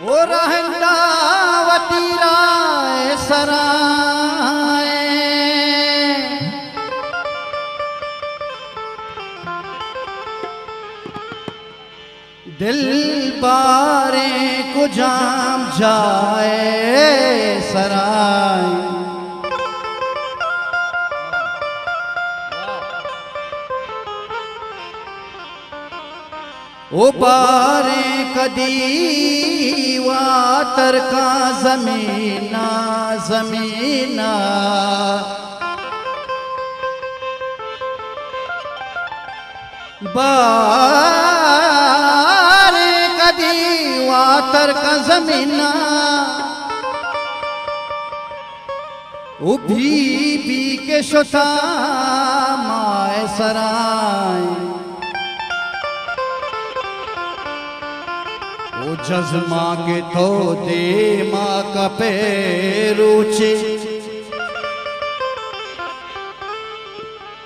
ओ रहंदा वतीरा सराय दिल बारे को जाम जाए सराय ओ बारे कदी वातर का जमीना जमीना बारे कदी वातर का जमीना उभी भी के शोता माए सराय ओ जज्मा के तो दे माँ का पेरूचे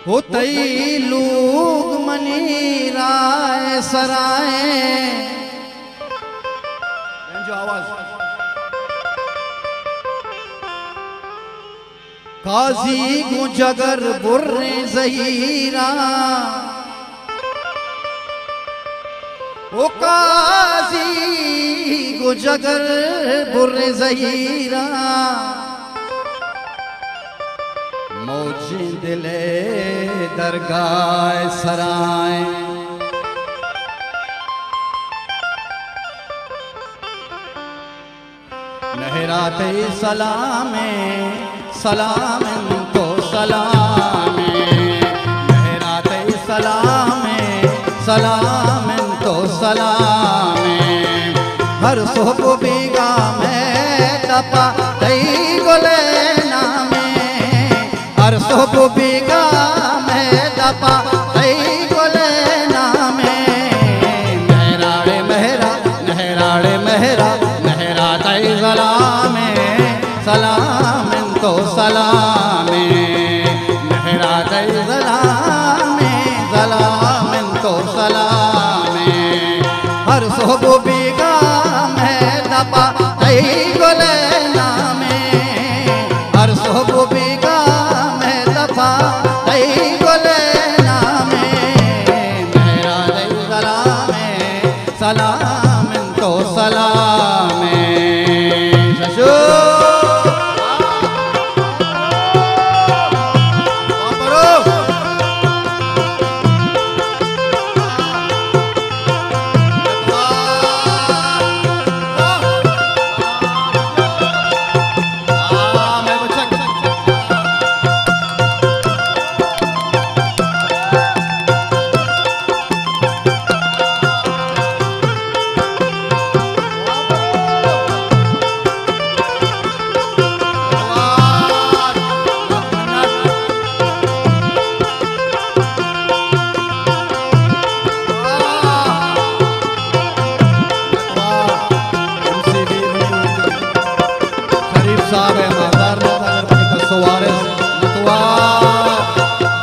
हो तई लोग मनी राय सराय जो आवाज काजी गुजगर बुर्रे जहीरा ओ काजी गुजगर बुर्रे जहीरा मौजी दिले दरगाह सराय नहराते सलामे सलाम तो सलामे नहराते सलामे सलाम तो सलामे हर सोब बीगा में तपा तई गोले नामे हर सोब बीगा में तपा तई गोले नामे नहराड़े महरा नहराड़े महरा नहरा तई सलामे सलाम तो सलामे नहरा तई सलामे सलाम तो सलामे हर सोब बीगा में तपा तई गोले नामे हर सोब बीगा में तपा तई गोले नामे मेरा तई सलामे सलाम तो सलामे शशु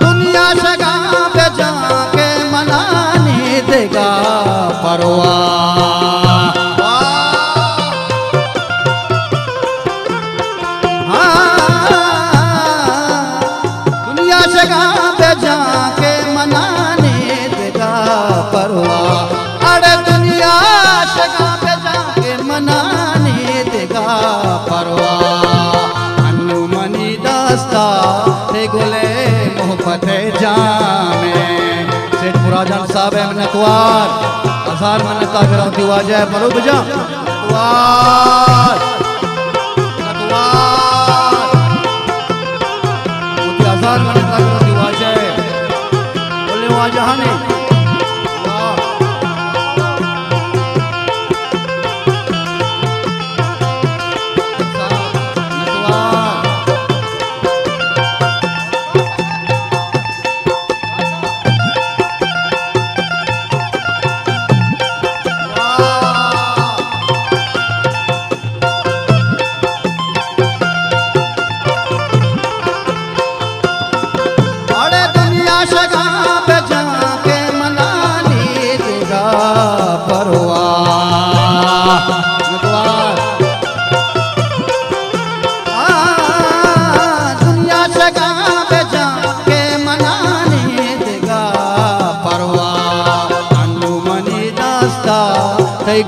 दुनिया जगह पे जाके मनाने देगा परवा दुनिया जगह पे जाके मनाने देगा परवा अरे दुनिया जगह पे जाके मनाने देगा परवा गोले मोहब्बत जामे सेठ पुराजन साहब है नकवार हजार मनता करती वाजा मरो बजा नकवार नकवार उनके हजार मनता करती वाजा बोले वाजा नहीं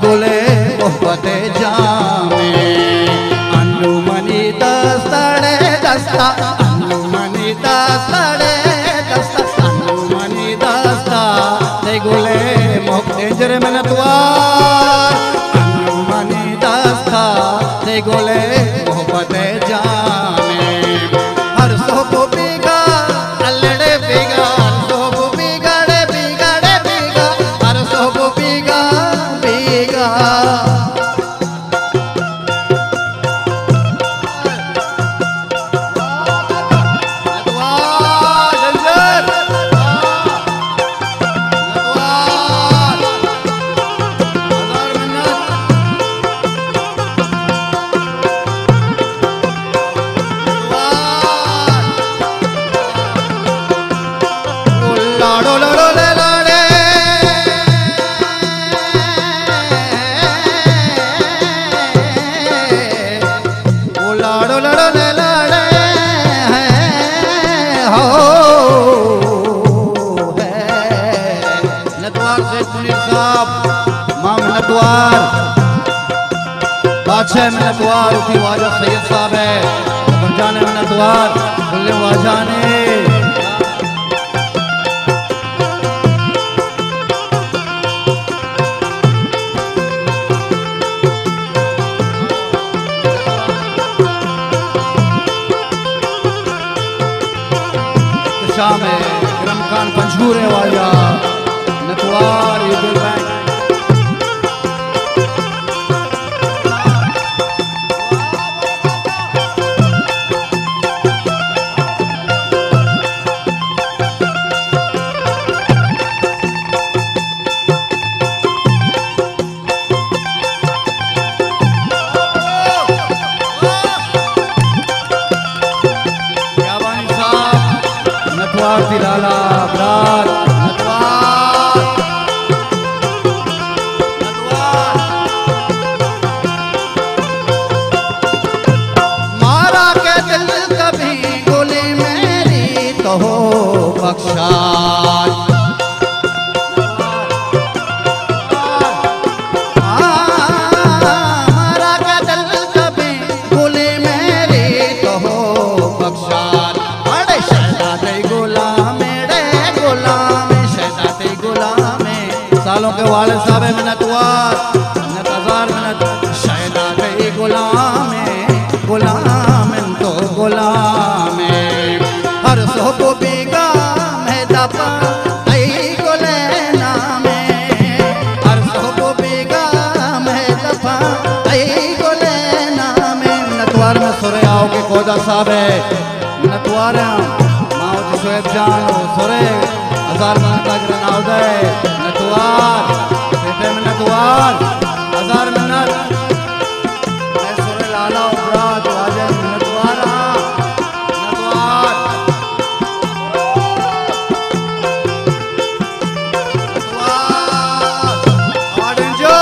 गुले मोहब्बत जामे अनुमनी दस्तड़े दस्ता अनुमनी दस्तड़े दस्ता अनुमनी दस्ता ते गुले मोहब्बत जरे मिनतवार अनुमनी दस्ता ते गुले मोहब्बत जामे हर सोको बिगा अल्लड़े बिगा सोको बिगाड़े बिगाड़े बिगा हर सोको बिगा बिगा बादशाह मिन्नतवार उठी वाजा सैयद साहब है जाने मिन्नतवार खुले वाजा ने शाम है करम खान पंजूर है वाजा नतवार ये दिल बैंक लाला बरात मारा के दिल कभी गोली मेरी तो हो बख्शा मारा के दिल कभी गोली मेरी तो हो बख्शा सालों के वाले साहब मिन्नतवार मिन्नत हजार मिन्नत शहदा गई गुलाम तो गुलाम हर सो को बीगा मैं दपा आई गुले नामे हर सो को बीगा मैं दपा आई गुले नामे मिन्नतवार में सुरे आओ के कोदा साहब है मिन्नतवार माओ जी शोएब जान सुरे हजार मिन्नत का नाउदे नतवार बेटे में नतवार हजार मिन्नत सुरे लाला उपरात वाजे नतवार नतवार ऑरेंजो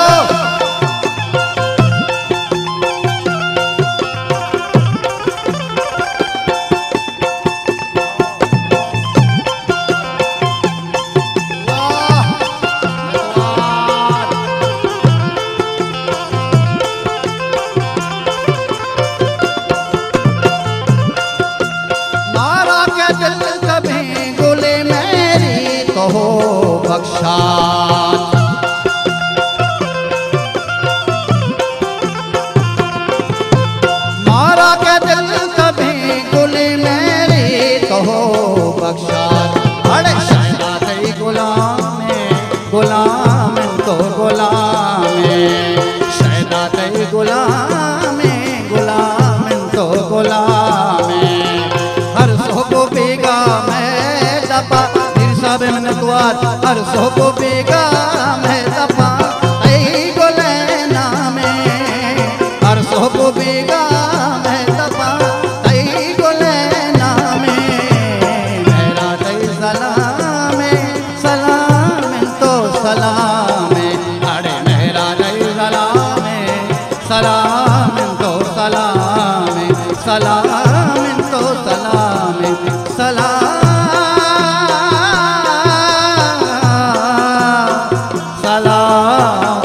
दिल कभी गुले मेरी तो हो बख्शा मारा के दिल कभी गुले मेरी तो हो बख्शा अरे शायदा कई गुलाम तो गुलाम शायदा कई गुलाम तो गुलाम हर सो को बेगा मैं दपा दिल साहब मिन्नतवार हर सो को बेगा मैं दपा आई गोले नामे हर सो को बेगा मैं दपा आई गोले नामे मेरा दई सलाम सलाम तो सलाम अरे मेरा दई सलाम तो सलाम सलाम तो सलाम सलाम सलाम